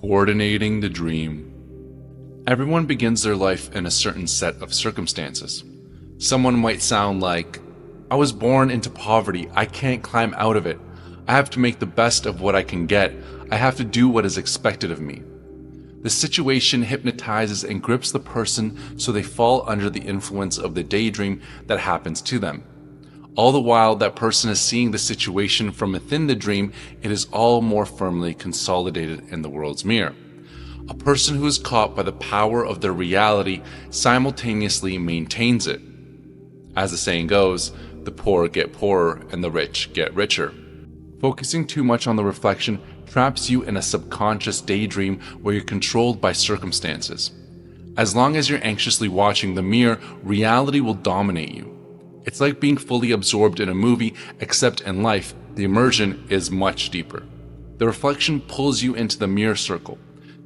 Coordinating the dream. Everyone begins their life in a certain set of circumstances. Someone might sound like, I was born into poverty, I can't climb out of it. I have to make the best of what I can get. I have to do what is expected of me. The situation hypnotizes and grips the person so they fall under the influence of the daydream that happens to them. All the while that person is seeing the situation from within the dream, it is all more firmly consolidated in the world's mirror. A person who is caught by the power of their reality simultaneously maintains it. As the saying goes, the poor get poorer and the rich get richer. Focusing too much on the reflection traps you in a subconscious daydream where you're controlled by circumstances. As long as you're anxiously watching the mirror, reality will dominate you. It's like being fully absorbed in a movie, except in life, the immersion is much deeper. The reflection pulls you into the mirror circle.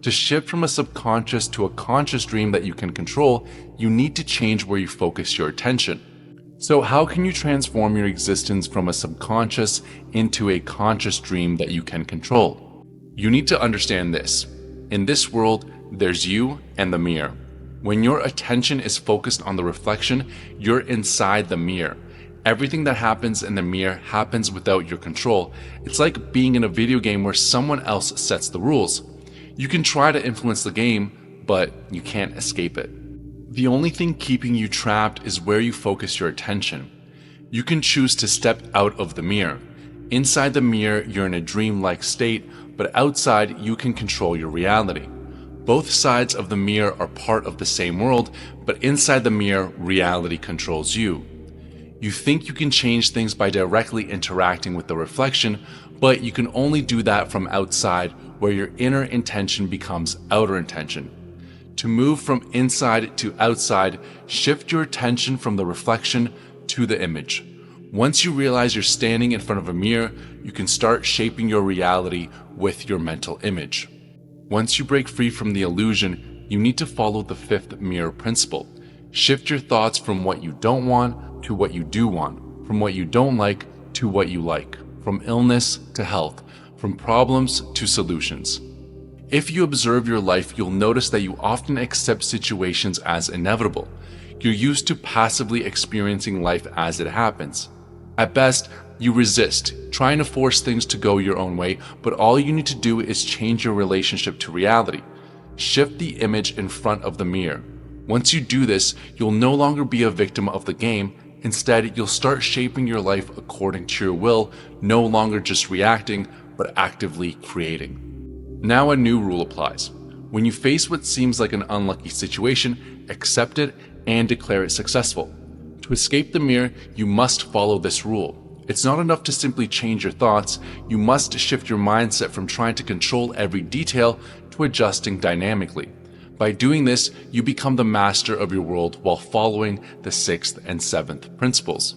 To shift from a subconscious to a conscious dream that you can control, you need to change where you focus your attention. So how can you transform your existence from a subconscious into a conscious dream that you can control? You need to understand this. In this world, there's you and the mirror. When your attention is focused on the reflection, you're inside the mirror. Everything that happens in the mirror happens without your control. It's like being in a video game where someone else sets the rules. You can try to influence the game, but you can't escape it. The only thing keeping you trapped is where you focus your attention. You can choose to step out of the mirror. Inside the mirror, you're in a dream-like state, but outside, you can control your reality. Both sides of the mirror are part of the same world, but inside the mirror, reality controls you. You think you can change things by directly interacting with the reflection, but you can only do that from outside, where your inner intention becomes outer intention. To move from inside to outside, shift your attention from the reflection to the image. Once you realize you're standing in front of a mirror, you can start shaping your reality with your mental image. Once you break free from the illusion, you need to follow the fifth mirror principle. Shift your thoughts from what you don't want to what you do want, from what you don't like to what you like, from illness to health, from problems to solutions. If you observe your life, you'll notice that you often accept situations as inevitable. You're used to passively experiencing life as it happens. At best, you resist, trying to force things to go your own way, but all you need to do is change your relationship to reality. Shift the image in front of the mirror. Once you do this, you'll no longer be a victim of the game. Instead, you'll start shaping your life according to your will, no longer just reacting, but actively creating. Now a new rule applies. When you face what seems like an unlucky situation, accept it and declare it successful. To escape the mirror, you must follow this rule. It's not enough to simply change your thoughts, you must shift your mindset from trying to control every detail to adjusting dynamically. By doing this, you become the master of your world while following the sixth and seventh principles.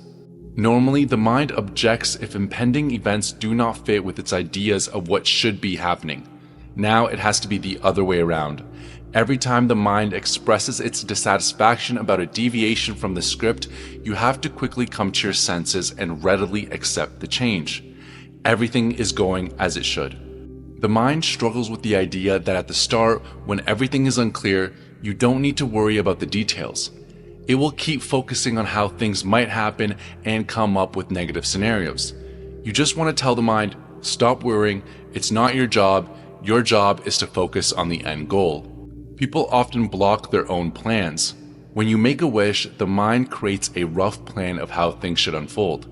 Normally, the mind objects if impending events do not fit with its ideas of what should be happening. Now it has to be the other way around. Every time the mind expresses its dissatisfaction about a deviation from the script, you have to quickly come to your senses and readily accept the change. Everything is going as it should. The mind struggles with the idea that at the start, when everything is unclear, you don't need to worry about the details. It will keep focusing on how things might happen and come up with negative scenarios. You just want to tell the mind, stop worrying, it's not your job is to focus on the end goal. People often block their own plans. When you make a wish, the mind creates a rough plan of how things should unfold.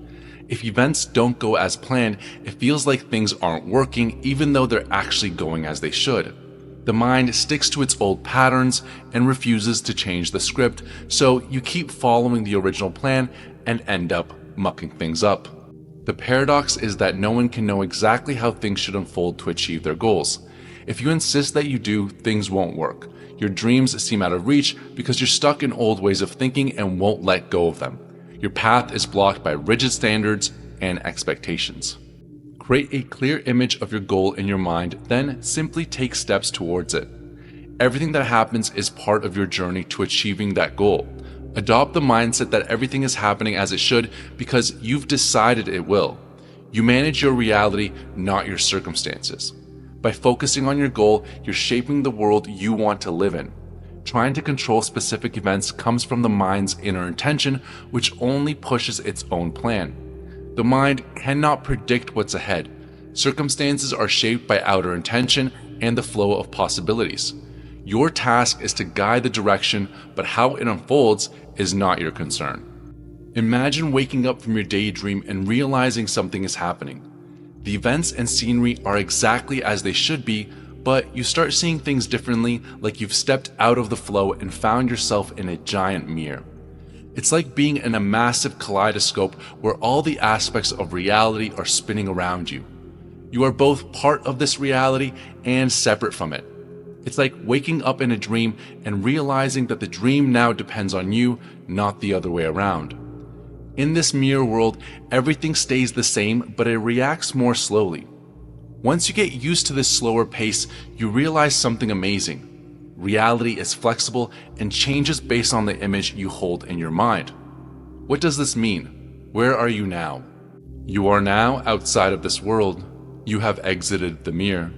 If events don't go as planned, it feels like things aren't working even though they're actually going as they should. The mind sticks to its old patterns and refuses to change the script, so you keep following the original plan and end up mucking things up. The paradox is that no one can know exactly how things should unfold to achieve their goals. If you insist that you do, things won't work. Your dreams seem out of reach because you're stuck in old ways of thinking and won't let go of them. Your path is blocked by rigid standards and expectations. Create a clear image of your goal in your mind, then simply take steps towards it. Everything that happens is part of your journey to achieving that goal. Adopt the mindset that everything is happening as it should because you've decided it will. You manage your reality, not your circumstances. By focusing on your goal, you're shaping the world you want to live in. Trying to control specific events comes from the mind's inner intention, which only pushes its own plan. The mind cannot predict what's ahead. Circumstances are shaped by outer intention and the flow of possibilities. Your task is to guide the direction, but how it unfolds is not your concern. Imagine waking up from your daydream and realizing something is happening. The events and scenery are exactly as they should be, but you start seeing things differently, like you've stepped out of the flow and found yourself in a giant mirror. It's like being in a massive kaleidoscope where all the aspects of reality are spinning around you. You are both part of this reality and separate from it. It's like waking up in a dream and realizing that the dream now depends on you, not the other way around. In this mirror world, everything stays the same, but it reacts more slowly. Once you get used to this slower pace, you realize something amazing. Reality is flexible and changes based on the image you hold in your mind. What does this mean? Where are you now? You are now outside of this world. You have exited the mirror.